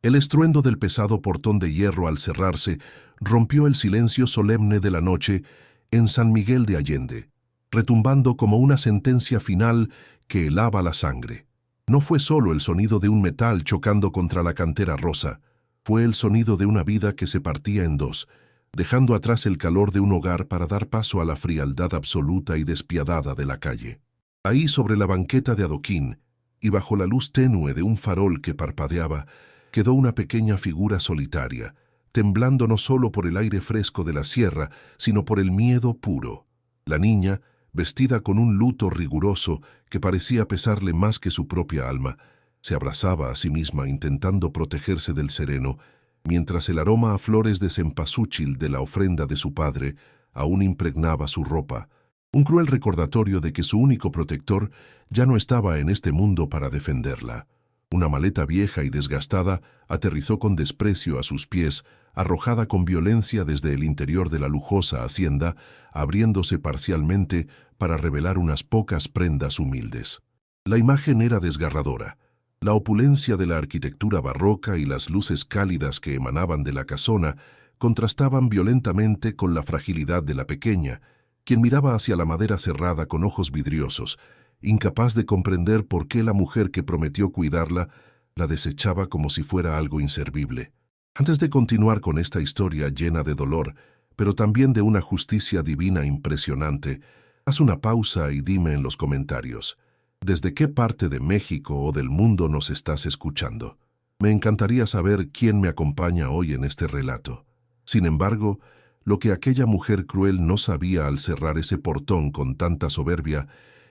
El estruendo del pesado portón de hierro al cerrarse rompió el silencio solemne de la noche en San Miguel de Allende, retumbando como una sentencia final que helaba la sangre. No fue solo el sonido de un metal chocando contra la cantera rosa, fue el sonido de una vida que se partía en dos, dejando atrás el calor de un hogar para dar paso a la frialdad absoluta y despiadada de la calle. Ahí, sobre la banqueta de adoquín, y bajo la luz tenue de un farol que parpadeaba, quedó una pequeña figura solitaria, temblando no solo por el aire fresco de la sierra, sino por el miedo puro. La niña, vestida con un luto riguroso que parecía pesarle más que su propia alma, se abrazaba a sí misma intentando protegerse del sereno, mientras el aroma a flores de cempasúchil de la ofrenda de su padre aún impregnaba su ropa, un cruel recordatorio de que su único protector ya no estaba en este mundo para defenderla. Una maleta vieja y desgastada aterrizó con desprecio a sus pies, arrojada con violencia desde el interior de la lujosa hacienda, abriéndose parcialmente para revelar unas pocas prendas humildes. La imagen era desgarradora. La opulencia de la arquitectura barroca y las luces cálidas que emanaban de la casona contrastaban violentamente con la fragilidad de la pequeña, quien miraba hacia la madera cerrada con ojos vidriosos, incapaz de comprender por qué la mujer que prometió cuidarla la desechaba como si fuera algo inservible. Antes de continuar con esta historia llena de dolor, pero también de una justicia divina impresionante, haz una pausa y dime en los comentarios, ¿desde qué parte de México o del mundo nos estás escuchando? Me encantaría saber quién me acompaña hoy en este relato. Sin embargo, lo que aquella mujer cruel no sabía al cerrar ese portón con tanta soberbia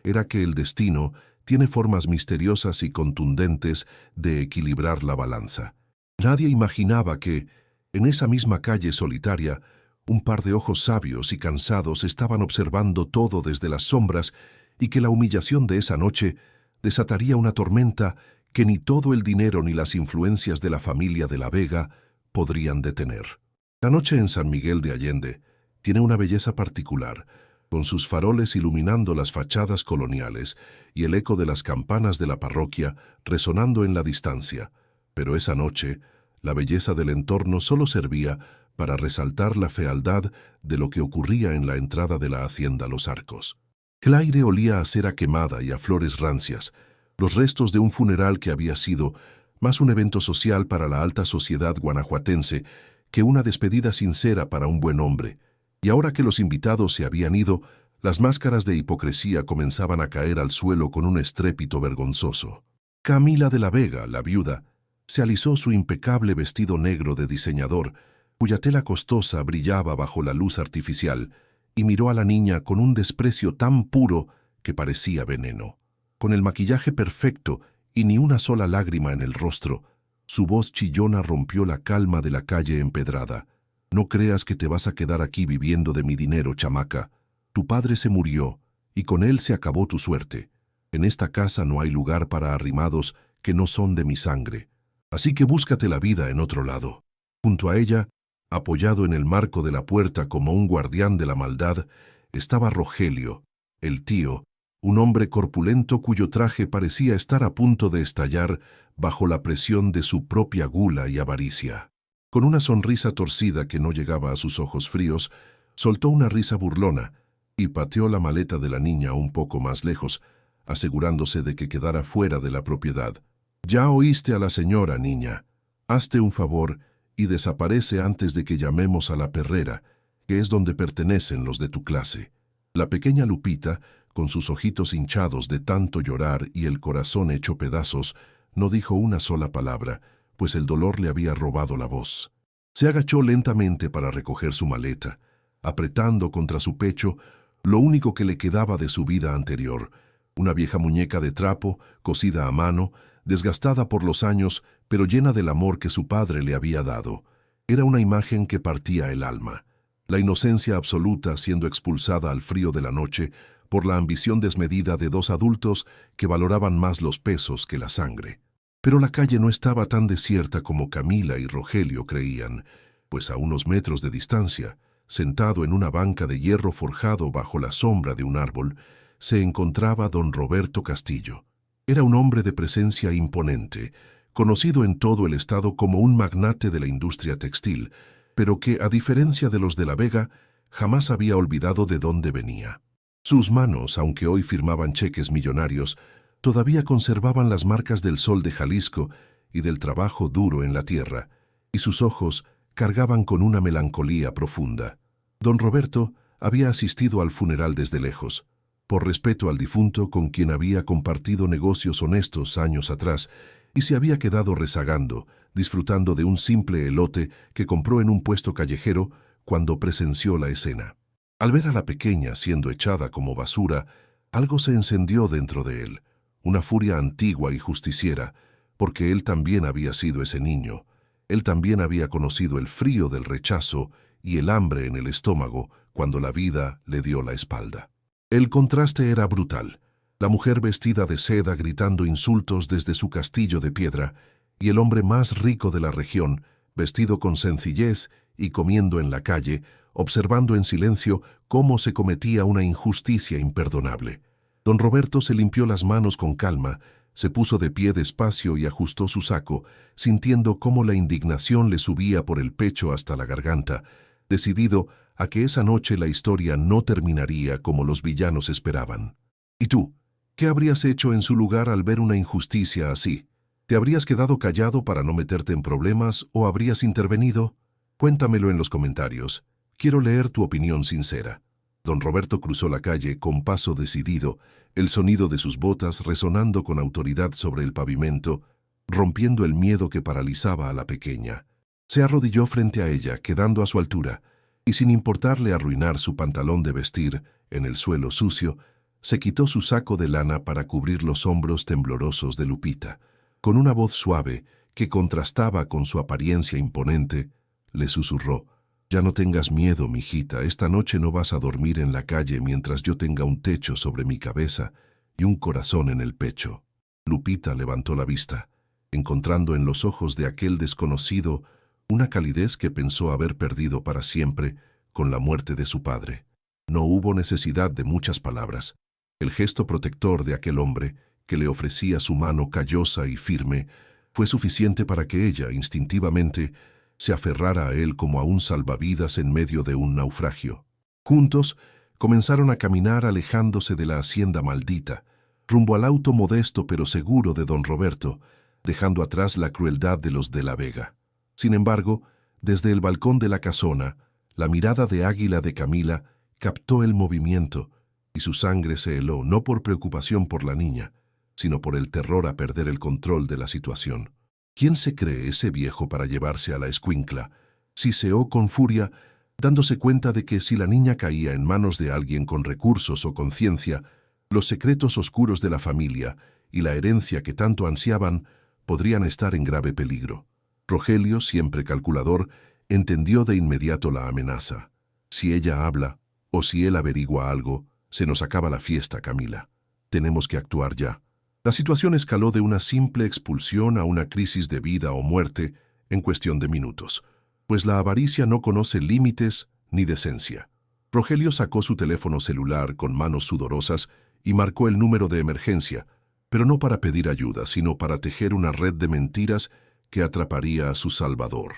era que el destino tiene formas misteriosas y contundentes de equilibrar la balanza. Nadie imaginaba que, en esa misma calle solitaria, un par de ojos sabios y cansados estaban observando todo desde las sombras y que la humillación de esa noche desataría una tormenta que ni todo el dinero ni las influencias de la familia de la Vega podrían detener. La noche en San Miguel de Allende tiene una belleza particular, con sus faroles iluminando las fachadas coloniales y el eco de las campanas de la parroquia resonando en la distancia. Pero esa noche, la belleza del entorno solo servía para resaltar la fealdad de lo que ocurría en la entrada de la hacienda Los Arcos. El aire olía a cera quemada y a flores rancias, los restos de un funeral que había sido más un evento social para la alta sociedad guanajuatense que una despedida sincera para un buen hombre. Y ahora que los invitados se habían ido, las máscaras de hipocresía comenzaban a caer al suelo con un estrépito vergonzoso. Camila de la Vega, la viuda, se alisó su impecable vestido negro de diseñador, cuya tela costosa brillaba bajo la luz artificial, y miró a la niña con un desprecio tan puro que parecía veneno. Con el maquillaje perfecto y ni una sola lágrima en el rostro, su voz chillona rompió la calma de la calle empedrada. No creas que te vas a quedar aquí viviendo de mi dinero, chamaca. Tu padre se murió, y con él se acabó tu suerte. En esta casa no hay lugar para arrimados que no son de mi sangre. Así que búscate la vida en otro lado. Junto a ella, apoyado en el marco de la puerta como un guardián de la maldad, estaba Rogelio, el tío, un hombre corpulento cuyo traje parecía estar a punto de estallar bajo la presión de su propia gula y avaricia. Con una sonrisa torcida que no llegaba a sus ojos fríos, soltó una risa burlona y pateó la maleta de la niña un poco más lejos, asegurándose de que quedara fuera de la propiedad. «Ya oíste a la señora, niña. Hazte un favor y desaparece antes de que llamemos a la perrera, que es donde pertenecen los de tu clase». La pequeña Lupita, con sus ojitos hinchados de tanto llorar y el corazón hecho pedazos, no dijo una sola palabra, pues el dolor le había robado la voz. Se agachó lentamente para recoger su maleta, apretando contra su pecho lo único que le quedaba de su vida anterior, una vieja muñeca de trapo, cosida a mano, desgastada por los años, pero llena del amor que su padre le había dado. Era una imagen que partía el alma. La inocencia absoluta siendo expulsada al frío de la noche por la ambición desmedida de dos adultos que valoraban más los pesos que la sangre. Pero la calle no estaba tan desierta como Camila y Rogelio creían, pues a unos metros de distancia, sentado en una banca de hierro forjado bajo la sombra de un árbol, se encontraba don Roberto Castillo. Era un hombre de presencia imponente, conocido en todo el estado como un magnate de la industria textil, pero que, a diferencia de los de la Vega, jamás había olvidado de dónde venía. Sus manos, aunque hoy firmaban cheques millonarios, todavía conservaban las marcas del sol de Jalisco y del trabajo duro en la tierra, y sus ojos cargaban con una melancolía profunda. Don Roberto había asistido al funeral desde lejos, por respeto al difunto con quien había compartido negocios honestos años atrás, y se había quedado rezagando, disfrutando de un simple elote que compró en un puesto callejero cuando presenció la escena. Al ver a la pequeña siendo echada como basura, algo se encendió dentro de él, una furia antigua y justiciera, porque él también había sido ese niño. Él también había conocido el frío del rechazo y el hambre en el estómago cuando la vida le dio la espalda. El contraste era brutal. La mujer vestida de seda gritando insultos desde su castillo de piedra, y el hombre más rico de la región, vestido con sencillez y comiendo en la calle, observando en silencio cómo se cometía una injusticia imperdonable. Don Roberto se limpió las manos con calma, se puso de pie despacio y ajustó su saco, sintiendo cómo la indignación le subía por el pecho hasta la garganta, decidido a que esa noche la historia no terminaría como los villanos esperaban. ¿Y tú? ¿Qué habrías hecho en su lugar al ver una injusticia así? ¿Te habrías quedado callado para no meterte en problemas o habrías intervenido? Cuéntamelo en los comentarios. Quiero leer tu opinión sincera. Don Roberto cruzó la calle con paso decidido, el sonido de sus botas resonando con autoridad sobre el pavimento, rompiendo el miedo que paralizaba a la pequeña. Se arrodilló frente a ella, quedando a su altura, y sin importarle arruinar su pantalón de vestir en el suelo sucio, se quitó su saco de lana para cubrir los hombros temblorosos de Lupita. Con una voz suave, que contrastaba con su apariencia imponente, le susurró: «Ya no tengas miedo, mijita, esta noche no vas a dormir en la calle mientras yo tenga un techo sobre mi cabeza y un corazón en el pecho». Lupita levantó la vista, encontrando en los ojos de aquel desconocido una calidez que pensó haber perdido para siempre con la muerte de su padre. No hubo necesidad de muchas palabras. El gesto protector de aquel hombre, que le ofrecía su mano callosa y firme, fue suficiente para que ella, instintivamente, se aferrara a él como a un salvavidas en medio de un naufragio. Juntos comenzaron a caminar alejándose de la hacienda maldita, rumbo al auto modesto pero seguro de don Roberto, dejando atrás la crueldad de los de la Vega. Sin embargo, desde el balcón de la casona, la mirada de águila de Camila captó el movimiento, y su sangre se heló no por preocupación por la niña, sino por el terror a perder el control de la situación. ¿Quién se cree ese viejo para llevarse a la escuincla? Siseó con furia, dándose cuenta de que si la niña caía en manos de alguien con recursos o conciencia, los secretos oscuros de la familia y la herencia que tanto ansiaban podrían estar en grave peligro. Rogelio, siempre calculador, entendió de inmediato la amenaza. Si ella habla, o si él averigua algo, se nos acaba la fiesta, Camila. Tenemos que actuar ya. La situación escaló de una simple expulsión a una crisis de vida o muerte en cuestión de minutos, pues la avaricia no conoce límites ni decencia. Rogelio sacó su teléfono celular con manos sudorosas y marcó el número de emergencia, pero no para pedir ayuda, sino para tejer una red de mentiras que atraparía a su salvador.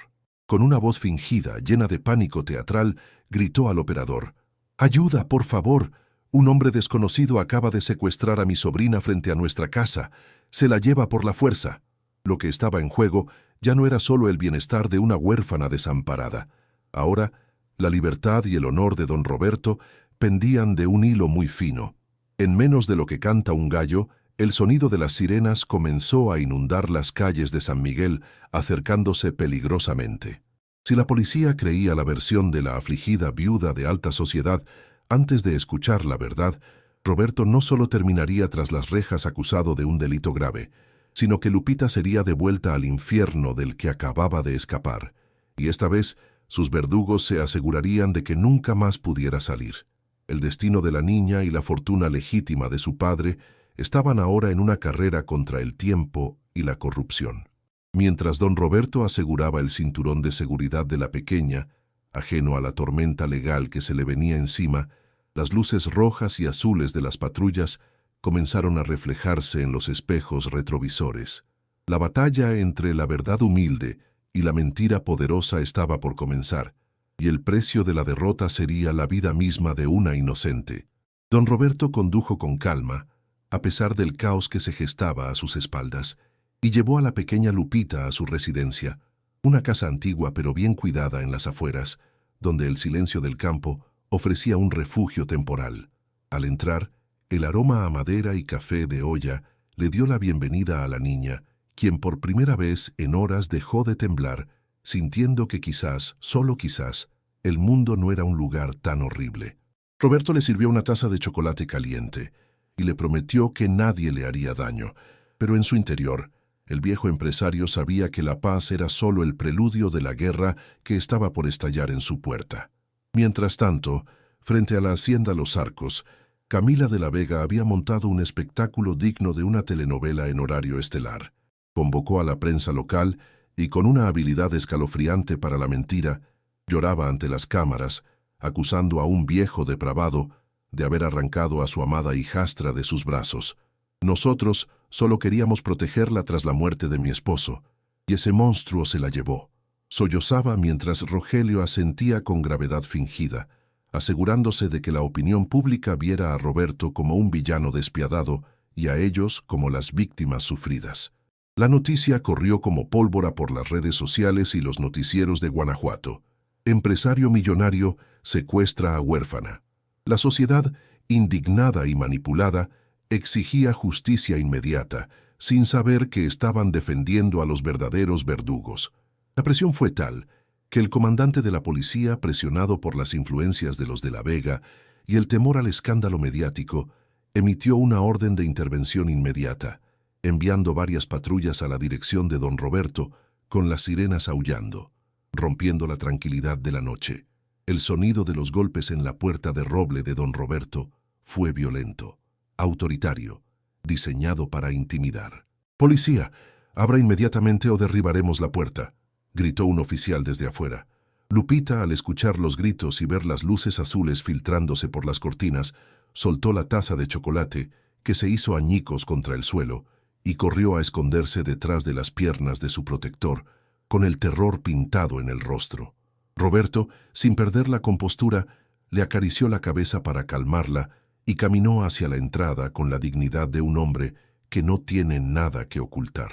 Con una voz fingida, llena de pánico teatral, gritó al operador: «¡Ayuda, por favor! Un hombre desconocido acaba de secuestrar a mi sobrina frente a nuestra casa. Se la lleva por la fuerza». Lo que estaba en juego ya no era solo el bienestar de una huérfana desamparada. Ahora, la libertad y el honor de don Roberto pendían de un hilo muy fino. En menos de lo que canta un gallo, el sonido de las sirenas comenzó a inundar las calles de San Miguel, acercándose peligrosamente. Si la policía creía la versión de la afligida viuda de alta sociedad, antes de escuchar la verdad, Roberto no solo terminaría tras las rejas acusado de un delito grave, sino que Lupita sería devuelta al infierno del que acababa de escapar, y esta vez sus verdugos se asegurarían de que nunca más pudiera salir. El destino de la niña y la fortuna legítima de su padre estaban ahora en una carrera contra el tiempo y la corrupción. Mientras don Roberto aseguraba el cinturón de seguridad de la pequeña, ajeno a la tormenta legal que se le venía encima, las luces rojas y azules de las patrullas comenzaron a reflejarse en los espejos retrovisores. La batalla entre la verdad humilde y la mentira poderosa estaba por comenzar, y el precio de la derrota sería la vida misma de una inocente. Don Roberto condujo con calma, a pesar del caos que se gestaba a sus espaldas, y llevó a la pequeña Lupita a su residencia, una casa antigua pero bien cuidada en las afueras, donde el silencio del campo ofrecía un refugio temporal. Al entrar, el aroma a madera y café de olla le dio la bienvenida a la niña, quien por primera vez en horas dejó de temblar, sintiendo que quizás, solo quizás, el mundo no era un lugar tan horrible. Roberto le sirvió una taza de chocolate caliente y le prometió que nadie le haría daño, pero en su interior, el viejo empresario sabía que la paz era solo el preludio de la guerra que estaba por estallar en su puerta. Mientras tanto, frente a la hacienda Los Arcos, Camila de la Vega había montado un espectáculo digno de una telenovela en horario estelar. Convocó a la prensa local y, con una habilidad escalofriante para la mentira, lloraba ante las cámaras, acusando a un viejo depravado de haber arrancado a su amada hijastra de sus brazos. Nosotros solo queríamos protegerla tras la muerte de mi esposo, y ese monstruo se la llevó. Sollozaba mientras Rogelio asentía con gravedad fingida, asegurándose de que la opinión pública viera a Roberto como un villano despiadado y a ellos como las víctimas sufridas. La noticia corrió como pólvora por las redes sociales y los noticieros de Guanajuato. Empresario millonario secuestra a huérfana. La sociedad, indignada y manipulada, exigía justicia inmediata, sin saber que estaban defendiendo a los verdaderos verdugos. La presión fue tal que el comandante de la policía, presionado por las influencias de los de la Vega y el temor al escándalo mediático, emitió una orden de intervención inmediata, enviando varias patrullas a la dirección de don Roberto, con las sirenas aullando, rompiendo la tranquilidad de la noche. El sonido de los golpes en la puerta de roble de don Roberto fue violento, autoritario, diseñado para intimidar. «Policía, abra inmediatamente o derribaremos la puerta», gritó un oficial desde afuera. Lupita, al escuchar los gritos y ver las luces azules filtrándose por las cortinas, soltó la taza de chocolate, que se hizo añicos contra el suelo, y corrió a esconderse detrás de las piernas de su protector, con el terror pintado en el rostro. Roberto, sin perder la compostura, le acarició la cabeza para calmarla y caminó hacia la entrada con la dignidad de un hombre que no tiene nada que ocultar.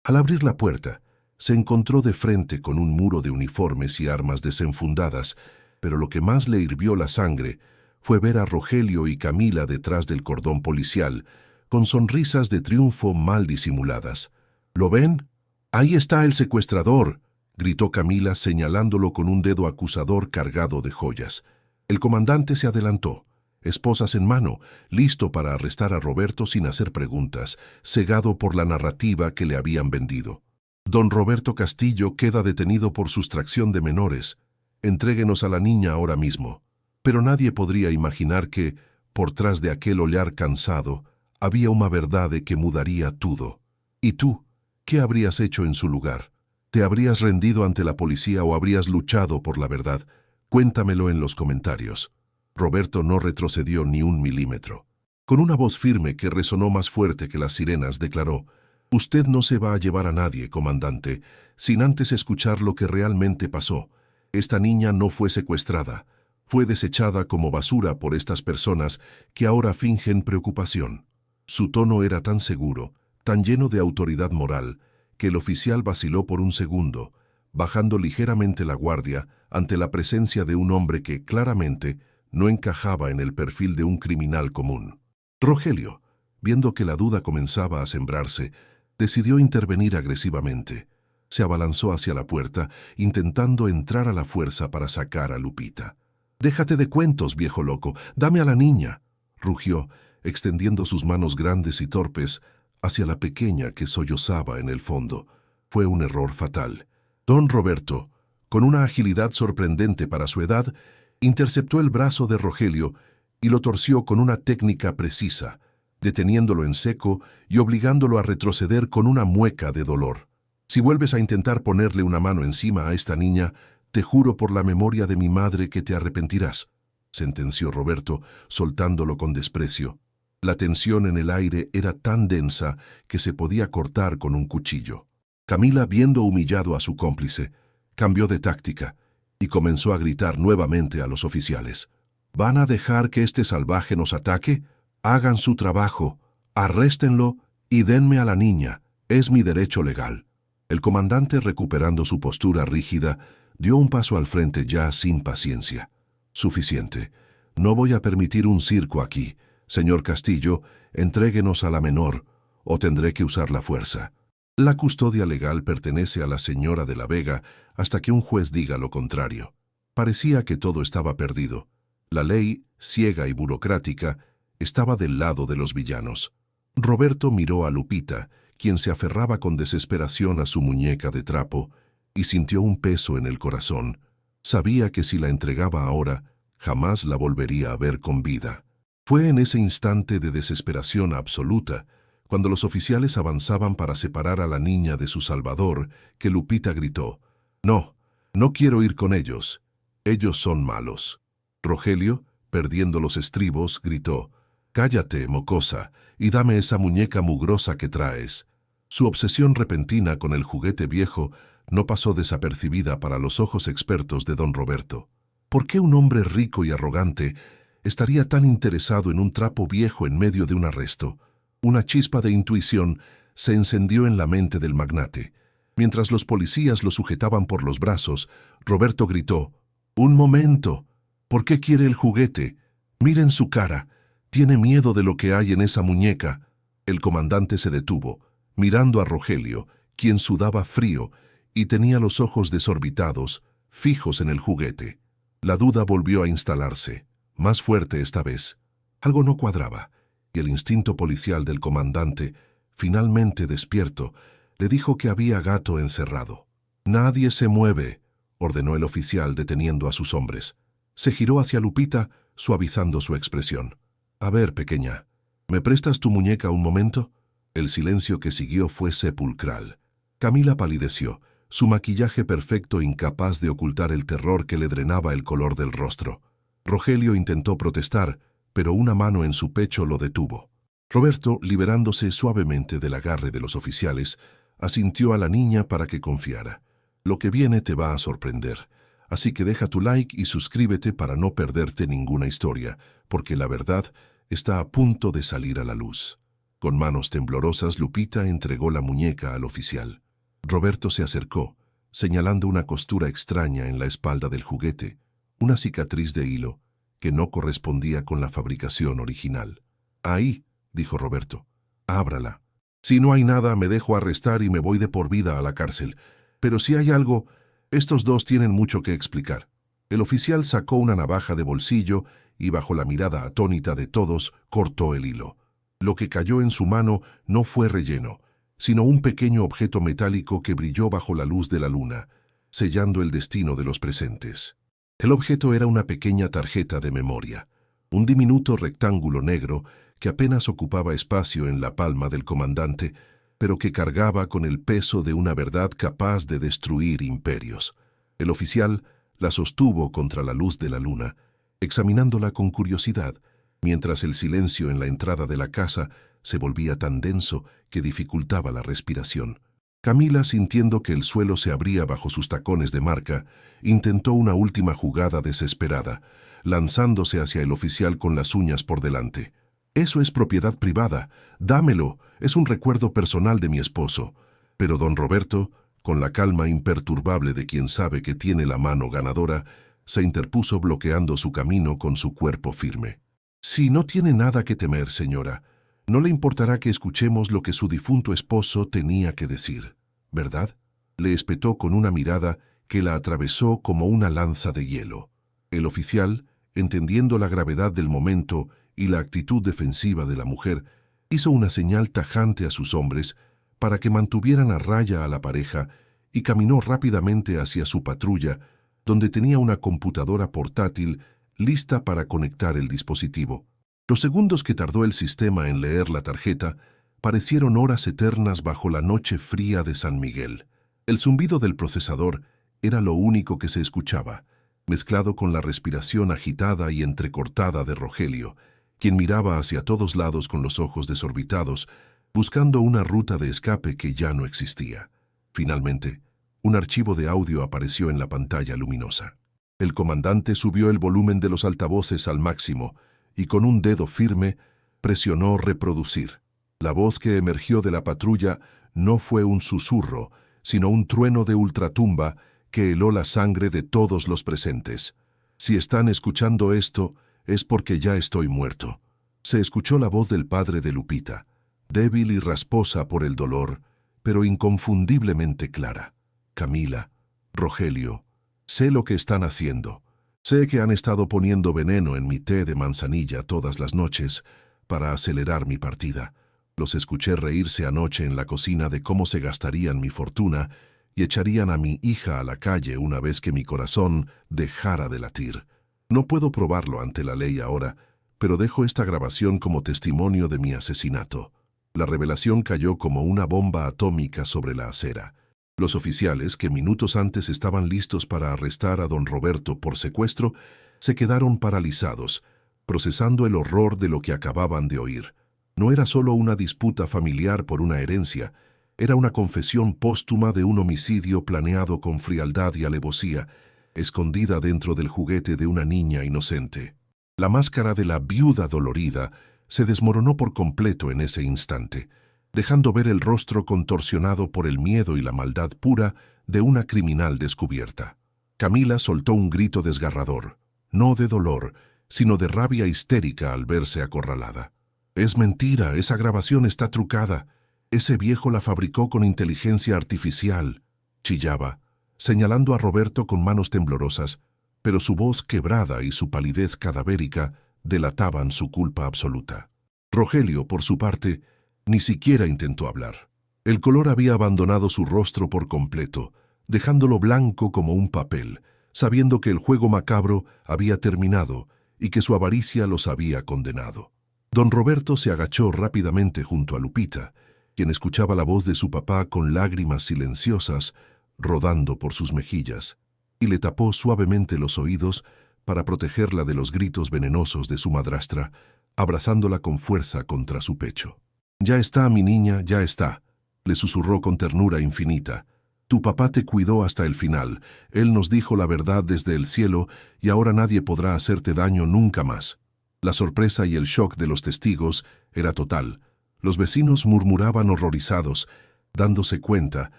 Al abrir la puerta, se encontró de frente con un muro de uniformes y armas desenfundadas, pero lo que más le hirvió la sangre fue ver a Rogelio y Camila detrás del cordón policial, con sonrisas de triunfo mal disimuladas. «¿Lo ven? Ahí está el secuestrador», gritó Camila señalándolo con un dedo acusador cargado de joyas. El comandante se adelantó, esposas en mano, listo para arrestar a Roberto sin hacer preguntas, cegado por la narrativa que le habían vendido. «Don Roberto Castillo queda detenido por sustracción de menores. Entréguenos a la niña ahora mismo». Pero nadie podría imaginar que, por tras de aquel olhar cansado, había una verdad que mudaría todo. ¿Y tú? ¿Qué habrías hecho en su lugar? ¿Te habrías rendido ante la policía o habrías luchado por la verdad? Cuéntamelo en los comentarios. Roberto no retrocedió ni un milímetro. Con una voz firme que resonó más fuerte que las sirenas, declaró: «Usted no se va a llevar a nadie, comandante, sin antes escuchar lo que realmente pasó. Esta niña no fue secuestrada. Fue desechada como basura por estas personas que ahora fingen preocupación». Su tono era tan seguro, tan lleno de autoridad moral, que el oficial vaciló por un segundo, bajando ligeramente la guardia ante la presencia de un hombre que, claramente, no encajaba en el perfil de un criminal común. Rogelio, viendo que la duda comenzaba a sembrarse, decidió intervenir agresivamente. Se abalanzó hacia la puerta, intentando entrar a la fuerza para sacar a Lupita. «Déjate de cuentos, viejo loco, dame a la niña», rugió, extendiendo sus manos grandes y torpes hacia la pequeña que sollozaba en el fondo. Fue un error fatal. Don Roberto, con una agilidad sorprendente para su edad, interceptó el brazo de Rogelio y lo torció con una técnica precisa, deteniéndolo en seco y obligándolo a retroceder con una mueca de dolor. «Si vuelves a intentar ponerle una mano encima a esta niña, te juro por la memoria de mi madre que te arrepentirás», sentenció Roberto, soltándolo con desprecio. La tensión en el aire era tan densa que se podía cortar con un cuchillo. Camila, viendo humillado a su cómplice, cambió de táctica y comenzó a gritar nuevamente a los oficiales. ¿Van a dejar que este salvaje nos ataque? Hagan su trabajo, arréstenlo y denme a la niña. Es mi derecho legal. El comandante, recuperando su postura rígida, dio un paso al frente ya sin paciencia. Suficiente. No voy a permitir un circo aquí. Señor Castillo, entréguenos a la menor, o tendré que usar la fuerza. La custodia legal pertenece a la señora de la Vega hasta que un juez diga lo contrario. Parecía que todo estaba perdido. La ley, ciega y burocrática, estaba del lado de los villanos. Roberto miró a Lupita, quien se aferraba con desesperación a su muñeca de trapo, y sintió un peso en el corazón. Sabía que si la entregaba ahora, jamás la volvería a ver con vida. Fue en ese instante de desesperación absoluta, cuando los oficiales avanzaban para separar a la niña de su salvador, que Lupita gritó: «No, no quiero ir con ellos. Ellos son malos». Rogelio, perdiendo los estribos, gritó: «Cállate, mocosa, y dame esa muñeca mugrosa que traes». Su obsesión repentina con el juguete viejo no pasó desapercibida para los ojos expertos de don Roberto. ¿Por qué un hombre rico y arrogante estaría tan interesado en un trapo viejo en medio de un arresto? Una chispa de intuición se encendió en la mente del magnate. Mientras los policías lo sujetaban por los brazos, Roberto gritó: «¡Un momento! ¿Por qué quiere el juguete? Miren su cara. Tiene miedo de lo que hay en esa muñeca». El comandante se detuvo, mirando a Rogelio, quien sudaba frío y tenía los ojos desorbitados, fijos en el juguete. La duda volvió a instalarse, más fuerte esta vez. Algo no cuadraba, y el instinto policial del comandante, finalmente despierto, le dijo que había gato encerrado. «Nadie se mueve», ordenó el oficial deteniendo a sus hombres. Se giró hacia Lupita, suavizando su expresión. «A ver, pequeña, ¿me prestas tu muñeca un momento?». El silencio que siguió fue sepulcral. Camila palideció, su maquillaje perfecto incapaz de ocultar el terror que le drenaba el color del rostro. Rogelio intentó protestar, pero una mano en su pecho lo detuvo. Roberto, liberándose suavemente del agarre de los oficiales, asintió a la niña para que confiara. «Lo que viene te va a sorprender, así que deja tu like y suscríbete para no perderte ninguna historia, porque la verdad está a punto de salir a la luz». Con manos temblorosas, Lupita entregó la muñeca al oficial. Roberto se acercó, señalando una costura extraña en la espalda del juguete, una cicatriz de hilo que no correspondía con la fabricación original. «Ahí», dijo Roberto, «ábrala. Si no hay nada, me dejo arrestar y me voy de por vida a la cárcel. Pero si hay algo, estos dos tienen mucho que explicar». El oficial sacó una navaja de bolsillo y, bajo la mirada atónita de todos, cortó el hilo. Lo que cayó en su mano no fue relleno, sino un pequeño objeto metálico que brilló bajo la luz de la luna, sellando el destino de los presentes. El objeto era una pequeña tarjeta de memoria, un diminuto rectángulo negro que apenas ocupaba espacio en la palma del comandante, pero que cargaba con el peso de una verdad capaz de destruir imperios. El oficial la sostuvo contra la luz de la luna, examinándola con curiosidad, mientras el silencio en la entrada de la casa se volvía tan denso que dificultaba la respiración. Camila, sintiendo que el suelo se abría bajo sus tacones de marca, intentó una última jugada desesperada, lanzándose hacia el oficial con las uñas por delante. «Eso es propiedad privada. Dámelo. Es un recuerdo personal de mi esposo». Pero don Roberto, con la calma imperturbable de quien sabe que tiene la mano ganadora, se interpuso bloqueando su camino con su cuerpo firme. «Si no tiene nada que temer, señora, no le importará que escuchemos lo que su difunto esposo tenía que decir, ¿verdad?», le espetó con una mirada que la atravesó como una lanza de hielo. El oficial, entendiendo la gravedad del momento y la actitud defensiva de la mujer, hizo una señal tajante a sus hombres para que mantuvieran a raya a la pareja y caminó rápidamente hacia su patrulla, donde tenía una computadora portátil lista para conectar el dispositivo. Los segundos que tardó el sistema en leer la tarjeta parecieron horas eternas bajo la noche fría de San Miguel. El zumbido del procesador era lo único que se escuchaba, mezclado con la respiración agitada y entrecortada de Rogelio, quien miraba hacia todos lados con los ojos desorbitados, buscando una ruta de escape que ya no existía. Finalmente, un archivo de audio apareció en la pantalla luminosa. El comandante subió el volumen de los altavoces al máximo y con un dedo firme presionó reproducir. La voz que emergió de la patrulla no fue un susurro, sino un trueno de ultratumba que heló la sangre de todos los presentes. Si están escuchando esto, es porque ya estoy muerto. Se escuchó la voz del padre de Lupita, débil y rasposa por el dolor, pero inconfundiblemente clara. Camila, Rogelio, sé lo que están haciendo. Sé que han estado poniendo veneno en mi té de manzanilla todas las noches para acelerar mi partida. Los escuché reírse anoche en la cocina de cómo se gastarían mi fortuna y echarían a mi hija a la calle una vez que mi corazón dejara de latir. No puedo probarlo ante la ley ahora, pero dejo esta grabación como testimonio de mi asesinato. La revelación cayó como una bomba atómica sobre la acera. Los oficiales, que minutos antes estaban listos para arrestar a don Roberto por secuestro, se quedaron paralizados, procesando el horror de lo que acababan de oír. No era solo una disputa familiar por una herencia, era una confesión póstuma de un homicidio planeado con frialdad y alevosía, escondida dentro del juguete de una niña inocente. La máscara de la viuda dolorida se desmoronó por completo en ese instante, dejando ver el rostro contorsionado por el miedo y la maldad pura de una criminal descubierta. Camila soltó un grito desgarrador, no de dolor, sino de rabia histérica al verse acorralada. «Es mentira, esa grabación está trucada. Ese viejo la fabricó con inteligencia artificial», chillaba, señalando a Roberto con manos temblorosas, pero su voz quebrada y su palidez cadavérica delataban su culpa absoluta. Rogelio, por su parte, ni siquiera intentó hablar. El color había abandonado su rostro por completo, dejándolo blanco como un papel, sabiendo que el juego macabro había terminado y que su avaricia los había condenado. Don Roberto se agachó rápidamente junto a Lupita, quien escuchaba la voz de su papá con lágrimas silenciosas rodando por sus mejillas, y le tapó suavemente los oídos para protegerla de los gritos venenosos de su madrastra, abrazándola con fuerza contra su pecho. «Ya está, mi niña, ya está», le susurró con ternura infinita. «Tu papá te cuidó hasta el final, él nos dijo la verdad desde el cielo y ahora nadie podrá hacerte daño nunca más». La sorpresa y el shock de los testigos era total. Los vecinos murmuraban horrorizados, dándose cuenta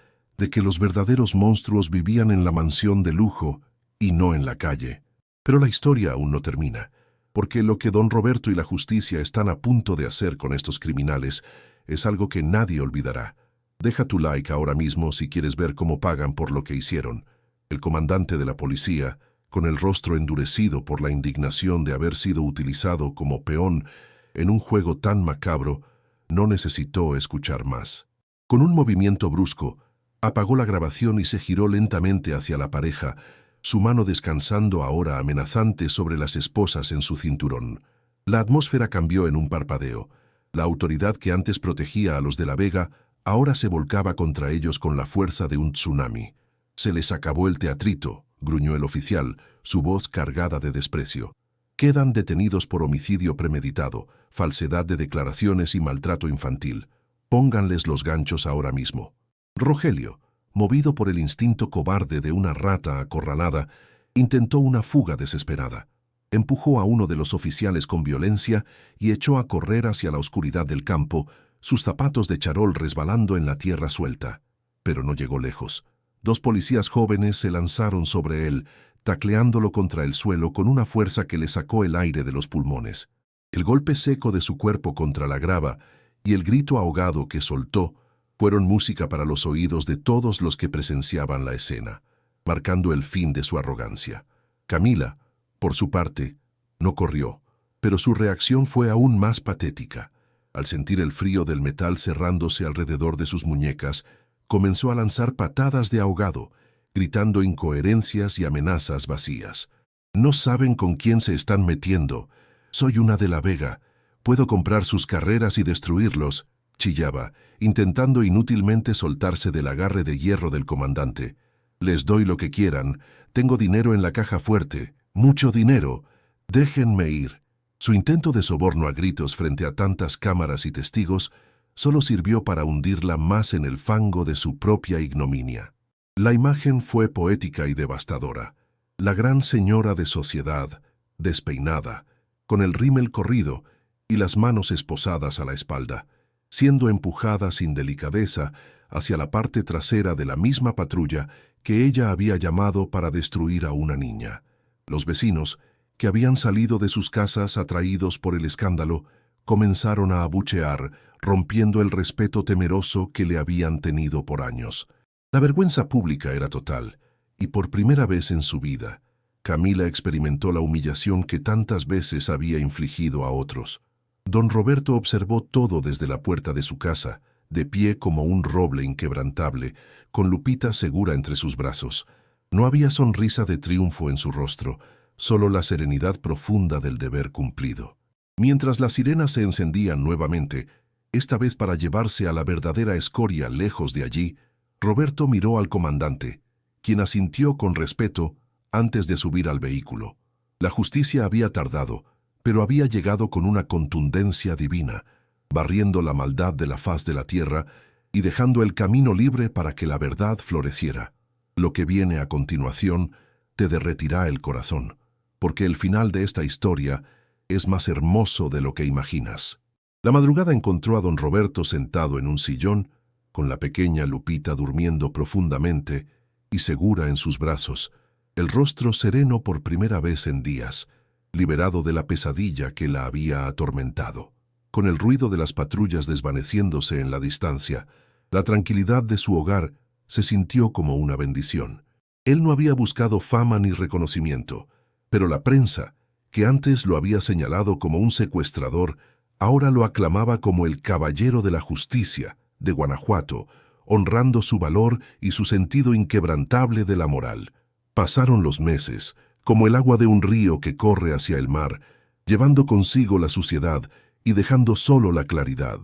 de que los verdaderos monstruos vivían en la mansión de lujo y no en la calle. Pero la historia aún no termina, porque lo que don Roberto y la justicia están a punto de hacer con estos criminales es algo que nadie olvidará. Deja tu like ahora mismo si quieres ver cómo pagan por lo que hicieron. El comandante de la policía, con el rostro endurecido por la indignación de haber sido utilizado como peón en un juego tan macabro, no necesitó escuchar más. Con un movimiento brusco, apagó la grabación y se giró lentamente hacia la pareja, su mano descansando ahora amenazante sobre las esposas en su cinturón. La atmósfera cambió en un parpadeo. La autoridad que antes protegía a los de la Vega ahora se volcaba contra ellos con la fuerza de un tsunami. «Se les acabó el teatrito», gruñó el oficial, su voz cargada de desprecio. «Quedan detenidos por homicidio premeditado, falsedad de declaraciones y maltrato infantil. Pónganles los ganchos ahora mismo». Rogelio, movido por el instinto cobarde de una rata acorralada, intentó una fuga desesperada. Empujó a uno de los oficiales con violencia y echó a correr hacia la oscuridad del campo, sus zapatos de charol resbalando en la tierra suelta. Pero no llegó lejos. Dos policías jóvenes se lanzaron sobre él, tacleándolo contra el suelo con una fuerza que le sacó el aire de los pulmones. El golpe seco de su cuerpo contra la grava y el grito ahogado que soltó fueron música para los oídos de todos los que presenciaban la escena, marcando el fin de su arrogancia. Camila, por su parte, no corrió, pero su reacción fue aún más patética. Al sentir el frío del metal cerrándose alrededor de sus muñecas, comenzó a lanzar patadas de ahogado, gritando incoherencias y amenazas vacías. «No saben con quién se están metiendo. Soy una de la Vega. Puedo comprar sus carreras y destruirlos», chillaba, intentando inútilmente soltarse del agarre de hierro del comandante. «Les doy lo que quieran. Tengo dinero en la caja fuerte. Mucho dinero. Déjenme ir». Su intento de soborno a gritos frente a tantas cámaras y testigos solo sirvió para hundirla más en el fango de su propia ignominia. La imagen fue poética y devastadora. La gran señora de sociedad, despeinada, con el rímel corrido y las manos esposadas a la espalda, siendo empujada sin delicadeza hacia la parte trasera de la misma patrulla que ella había llamado para destruir a una niña. Los vecinos, que habían salido de sus casas atraídos por el escándalo, comenzaron a abuchear, rompiendo el respeto temeroso que le habían tenido por años. La vergüenza pública era total, y por primera vez en su vida, Camila experimentó la humillación que tantas veces había infligido a otros. Don Roberto observó todo desde la puerta de su casa, de pie como un roble inquebrantable, con Lupita segura entre sus brazos. No había sonrisa de triunfo en su rostro, solo la serenidad profunda del deber cumplido. Mientras las sirenas se encendían nuevamente, esta vez para llevarse a la verdadera escoria lejos de allí, Roberto miró al comandante, quien asintió con respeto antes de subir al vehículo. La justicia había tardado, pero había llegado con una contundencia divina, barriendo la maldad de la faz de la tierra y dejando el camino libre para que la verdad floreciera. Lo que viene a continuación te derretirá el corazón, porque el final de esta historia es más hermoso de lo que imaginas. La madrugada encontró a don Roberto sentado en un sillón, con la pequeña Lupita durmiendo profundamente y segura en sus brazos, el rostro sereno por primera vez en días, liberado de la pesadilla que la había atormentado. Con el ruido de las patrullas desvaneciéndose en la distancia, la tranquilidad de su hogar se sintió como una bendición. Él no había buscado fama ni reconocimiento, pero la prensa, que antes lo había señalado como un secuestrador, ahora lo aclamaba como el caballero de la justicia de Guanajuato, honrando su valor y su sentido inquebrantable de la moral. Pasaron los meses, como el agua de un río que corre hacia el mar, llevando consigo la suciedad y dejando solo la claridad.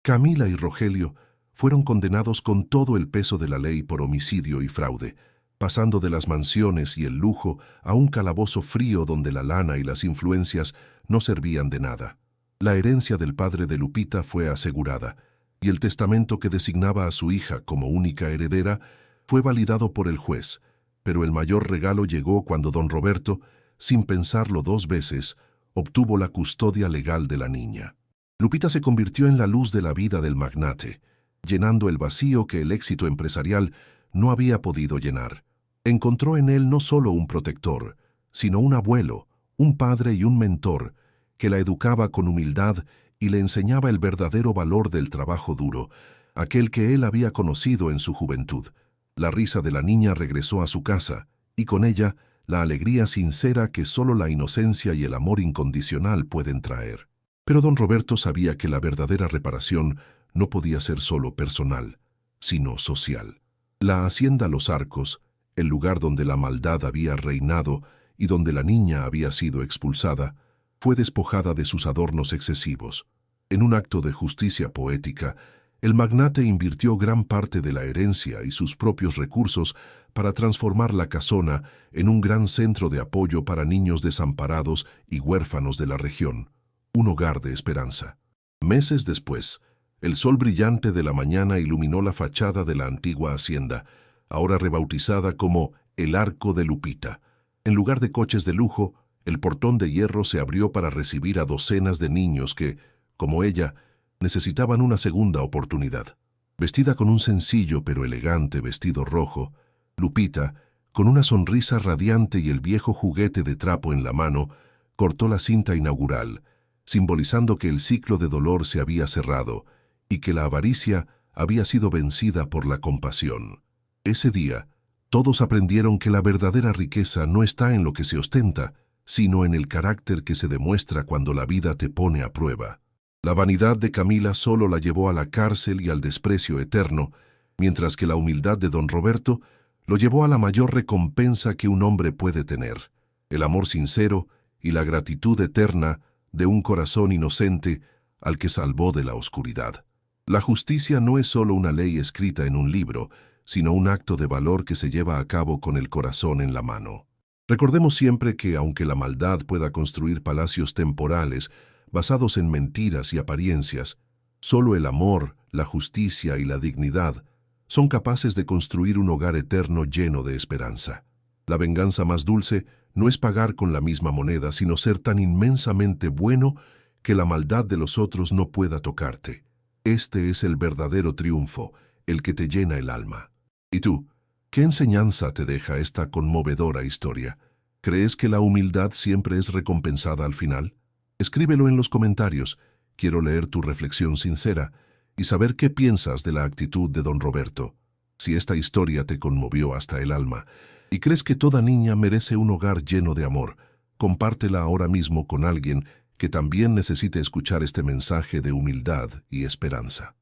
Camila y Rogelio fueron condenados con todo el peso de la ley por homicidio y fraude, pasando de las mansiones y el lujo a un calabozo frío donde la lana y las influencias no servían de nada. La herencia del padre de Lupita fue asegurada, y el testamento que designaba a su hija como única heredera fue validado por el juez, pero el mayor regalo llegó cuando don Roberto, sin pensarlo dos veces, obtuvo la custodia legal de la niña. Lupita se convirtió en la luz de la vida del magnate, llenando el vacío que el éxito empresarial no había podido llenar. Encontró en él no solo un protector, sino un abuelo, un padre y un mentor, que la educaba con humildad y le enseñaba el verdadero valor del trabajo duro, aquel que él había conocido en su juventud. La risa de la niña regresó a su casa, y con ella la alegría sincera que solo la inocencia y el amor incondicional pueden traer. Pero don Roberto sabía que la verdadera reparación no podía ser solo personal, sino social. La hacienda Los Arcos, el lugar donde la maldad había reinado y donde la niña había sido expulsada, fue despojada de sus adornos excesivos. En un acto de justicia poética, el magnate invirtió gran parte de la herencia y sus propios recursos para transformar la casona en un gran centro de apoyo para niños desamparados y huérfanos de la región, un hogar de esperanza. Meses después, el sol brillante de la mañana iluminó la fachada de la antigua hacienda, ahora rebautizada como el Arco de Lupita. En lugar de coches de lujo, el portón de hierro se abrió para recibir a docenas de niños que, como ella, necesitaban una segunda oportunidad. Vestida con un sencillo pero elegante vestido rojo, Lupita, con una sonrisa radiante y el viejo juguete de trapo en la mano, cortó la cinta inaugural, simbolizando que el ciclo de dolor se había cerrado y que la avaricia había sido vencida por la compasión. Ese día, todos aprendieron que la verdadera riqueza no está en lo que se ostenta, sino en el carácter que se demuestra cuando la vida te pone a prueba. La vanidad de Camila solo la llevó a la cárcel y al desprecio eterno, mientras que la humildad de don Roberto lo llevó a la mayor recompensa que un hombre puede tener, el amor sincero y la gratitud eterna de un corazón inocente al que salvó de la oscuridad. La justicia no es solo una ley escrita en un libro, sino un acto de valor que se lleva a cabo con el corazón en la mano. Recordemos siempre que, aunque la maldad pueda construir palacios temporales basados en mentiras y apariencias, solo el amor, la justicia y la dignidad son capaces de construir un hogar eterno lleno de esperanza. La venganza más dulce no es pagar con la misma moneda, sino ser tan inmensamente bueno que la maldad de los otros no pueda tocarte. Este es el verdadero triunfo, el que te llena el alma. ¿Y tú? ¿Qué enseñanza te deja esta conmovedora historia? ¿Crees que la humildad siempre es recompensada al final? Escríbelo en los comentarios. Quiero leer tu reflexión sincera y saber qué piensas de la actitud de don Roberto. Si esta historia te conmovió hasta el alma y crees que toda niña merece un hogar lleno de amor, compártela ahora mismo con alguien que también necesite escuchar este mensaje de humildad y esperanza.